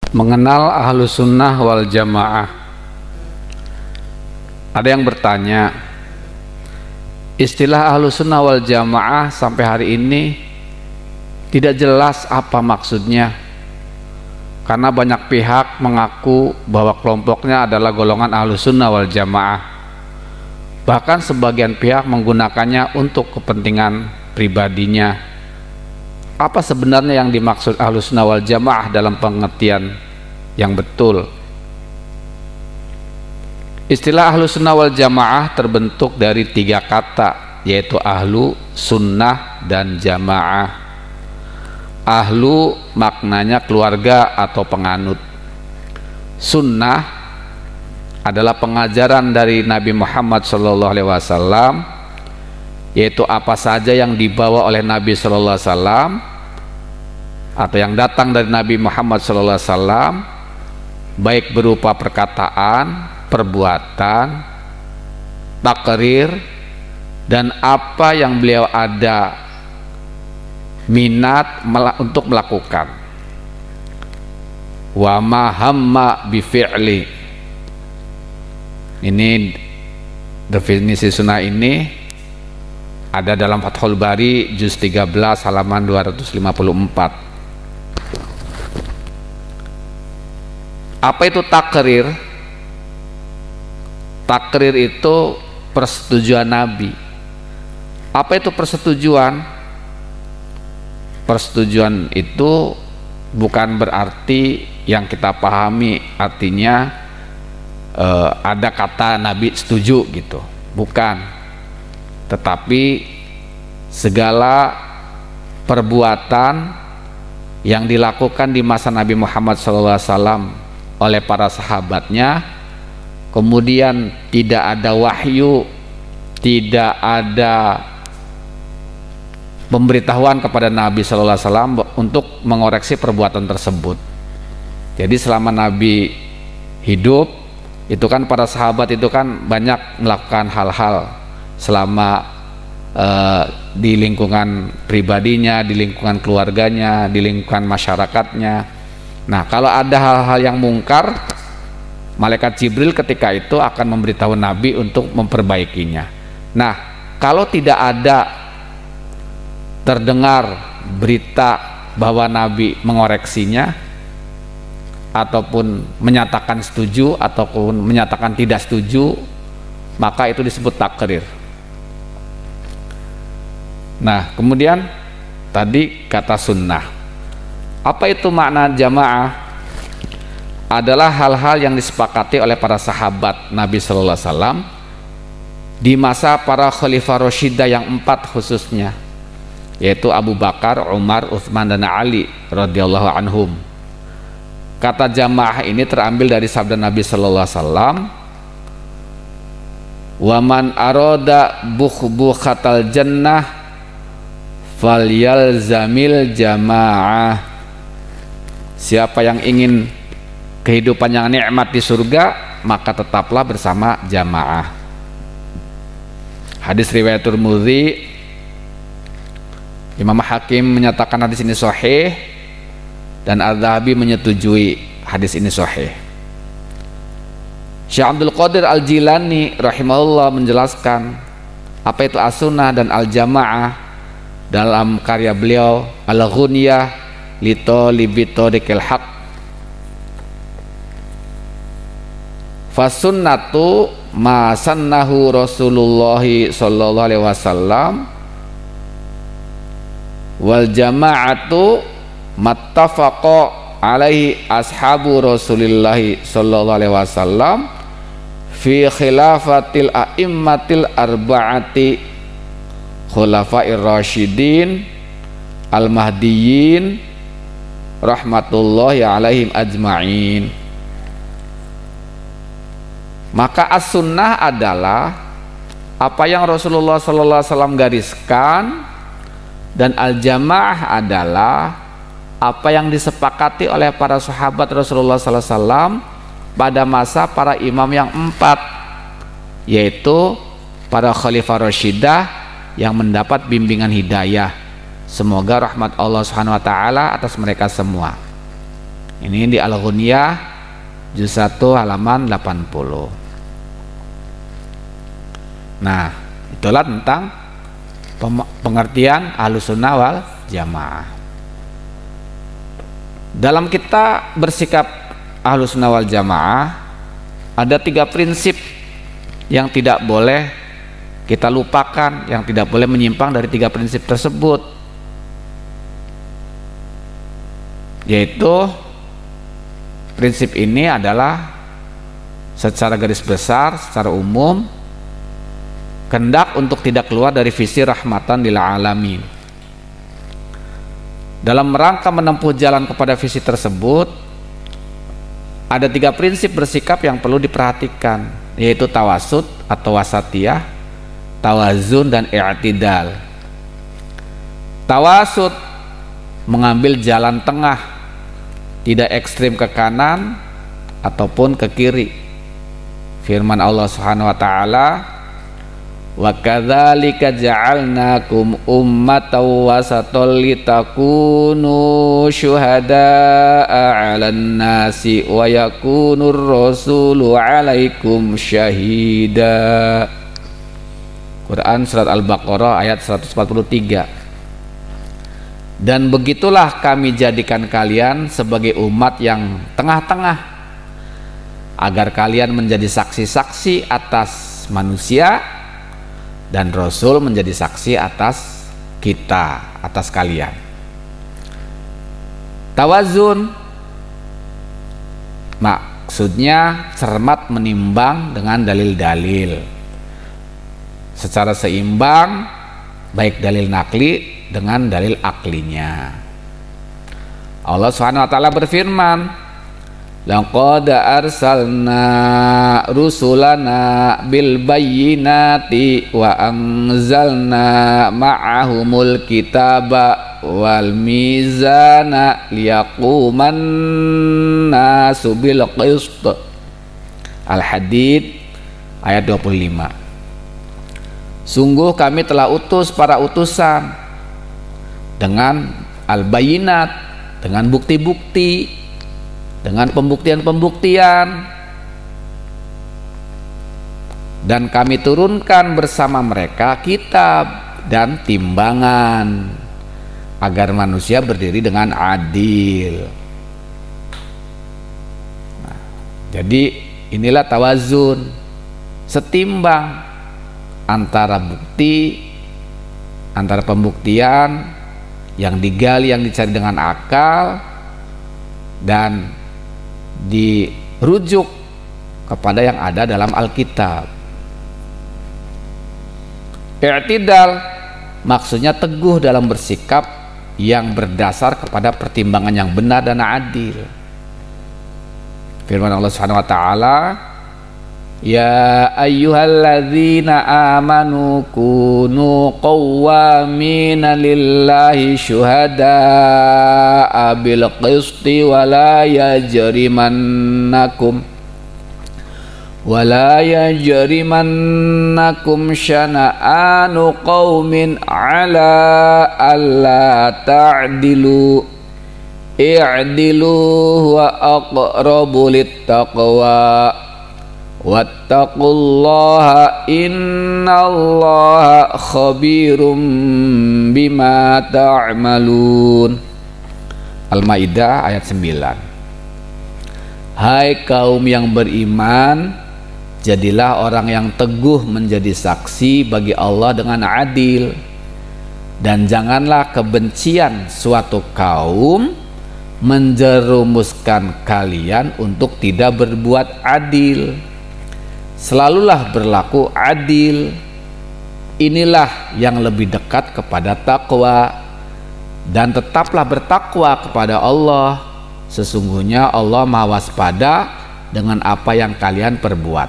Mengenal Ahlus Sunnah wal Jamaah. Ada yang bertanya, istilah Ahlus Sunnah wal Jamaah sampai hari ini tidak jelas apa maksudnya, karena banyak pihak mengaku bahwa kelompoknya adalah golongan Ahlus Sunnah wal Jamaah. Bahkan sebagian pihak menggunakannya untuk kepentingan pribadinya. Apa sebenarnya yang dimaksud Ahlus Sunnah wal Jamaah dalam pengertian yang betul? Istilah Ahlus Sunnah wal Jamaah terbentuk dari 3 kata, yaitu ahlu, sunnah, dan jamaah. Ahlu maknanya keluarga atau penganut. Sunnah adalah pengajaran dari Nabi Muhammad SAW, yaitu apa saja yang dibawa oleh Nabi SAW atau yang datang dari Nabi Muhammad SAW, baik berupa perkataan, perbuatan, takrir, dan apa yang beliau ada minat untuk melakukan. Wa ma hamma bi fi'li. Ini definisi sunnah ini ada dalam Fathul Bari juz 13 halaman 254. Apa itu takrir? Takrir itu persetujuan Nabi. Apa itu persetujuan? Persetujuan itu bukan berarti yang kita pahami artinya ada kata Nabi setuju gitu, bukan. Tetapi segala perbuatan yang dilakukan di masa Nabi Muhammad SAW oleh para sahabatnya, kemudian tidak ada wahyu, tidak ada pemberitahuan kepada Nabi SAW untuk mengoreksi perbuatan tersebut. Jadi selama Nabi hidup, itu kan para sahabat itu kan banyak melakukan hal-hal selama di lingkungan pribadinya, di lingkungan keluarganya, di lingkungan masyarakatnya. Nah, kalau ada hal-hal yang mungkar, malaikat Jibril ketika itu akan memberitahu Nabi untuk memperbaikinya. Nah, kalau tidak ada terdengar berita bahwa Nabi mengoreksinya ataupun menyatakan setuju ataupun menyatakan tidak setuju, maka itu disebut takrir. Nah, kemudian tadi kata sunnah. Apa itu makna jamaah? Adalah hal-hal yang disepakati oleh para sahabat Nabi Sallallahu Alaihi Wasallam di masa para khalifah Rashidah yang 4 khususnya, yaitu Abu Bakar, Umar, Utsman, dan Ali radhiyallahu anhum. Kata jamaah ini terambil dari sabda Nabi Sallallahu Alaihi Wasallam, "Wa man arada bukhatal jannah falyalzamil jamaah." Siapa yang ingin kehidupan yang nikmat di surga, maka tetaplah bersama jamaah. Hadis riwayat Tirmidzi. Imam Hakim menyatakan hadis ini sahih dan Al-Dhahabi menyetujui hadis ini sahih. Syekh Abdul Qadir Al-Jilani rahimahullah menjelaskan apa itu as-sunnah dan al-jamaah dalam karya beliau Al-Ghunyah li talibi tariqil haq. Fasunnatu ma sannahu Rasulullah sallallahu alaihi wasallam wal jama'atu mattafaqa alaihi ashabu Rasulillah sallallahu alaihi wasallam fi khilafatil a'immatil arba'ati khulafair rasyidin al mahdiyyin rahmatullahi alaihim ajma'in. Maka as-sunnah adalah apa yang Rasulullah sallallahu alaihi wasallam gariskan, dan al-jamaah adalah apa yang disepakati oleh para sahabat Rasulullah sallallahu alaihi wasallam pada masa para imam yang 4, yaitu para khalifah Rashidah yang mendapat bimbingan hidayah. Semoga rahmat Allah Subhanahu wa taala atas mereka semua. Ini di Al-Ghunyah juz 1 halaman 80. Nah, itulah tentang pengertian Ahlussunnah wal Jamaah. Dalam kita bersikap Ahlussunnah wal Jamaah ada 3 prinsip yang tidak boleh kita lupakan, yang tidak boleh menyimpang dari 3 prinsip tersebut, yaitu prinsip ini adalah secara garis besar, secara umum, kehendak untuk tidak keluar dari visi rahmatan lil alamin. Dalam rangka menempuh jalan kepada visi tersebut, ada 3 prinsip bersikap yang perlu diperhatikan, yaitu tawasud atau wasatiyah, tawazun, dan i'tidal. Tawasud mengambil jalan tengah, tidak ekstrim ke kanan ataupun ke kiri. Firman Allah Subhanahu wa taala, wa kadzalika ja'alnakum ummatan wasatan litakunu syuhada'a 'alan nasi wa yakunur rasulu 'alaikum syahida. Quran surat Al-Baqarah ayat 143. Dan begitulah kami jadikan kalian sebagai umat yang tengah-tengah, agar kalian menjadi saksi-saksi atas manusia dan Rasul menjadi saksi atas kita, atas kalian. Tawazun maksudnya cermat menimbang dengan dalil-dalil secara seimbang, baik dalil nakli dengan dalil aklinya. Allah Subhanahu wa taala berfirman, laqad arsalna rusulana bil bayyinati wa anzalna ma'ahumul kitaba wal mizana liyaquman nasu bil qist. Al-Hadid ayat 25. Sungguh kami telah utus para utusan dengan al-bayyinat, dengan bukti-bukti, dengan pembuktian-pembuktian, dan kami turunkan bersama mereka kitab dan timbangan agar manusia berdiri dengan adil. Nah, jadi inilah tawazun, setimbang antara bukti, antara pembuktian yang digali, yang dicari dengan akal, dan dirujuk kepada yang ada dalam Alkitab. I'tidal maksudnya teguh dalam bersikap yang berdasar kepada pertimbangan yang benar dan adil. Firman Allah Subhanahu wa taala, ya ayyuhalladzina amanu kunu qawwamina lillahi syuhada'a bil qisti wa la yajrimannakum syana'anu qaumin ala alla ta'dilu i'dilu wa aqrabu littaqwa wattaqullaha innallaha khabirum bima ta'malun. Al-Maidah ayat 9. Hai kaum yang beriman, jadilah orang yang teguh menjadi saksi bagi Allah dengan adil, dan janganlah kebencian suatu kaum menjerumuskan kalian untuk tidak berbuat adil. Selalulah berlaku adil, inilah yang lebih dekat kepada takwa, dan tetaplah bertakwa kepada Allah. Sesungguhnya Allah maha waspada dengan apa yang kalian perbuat.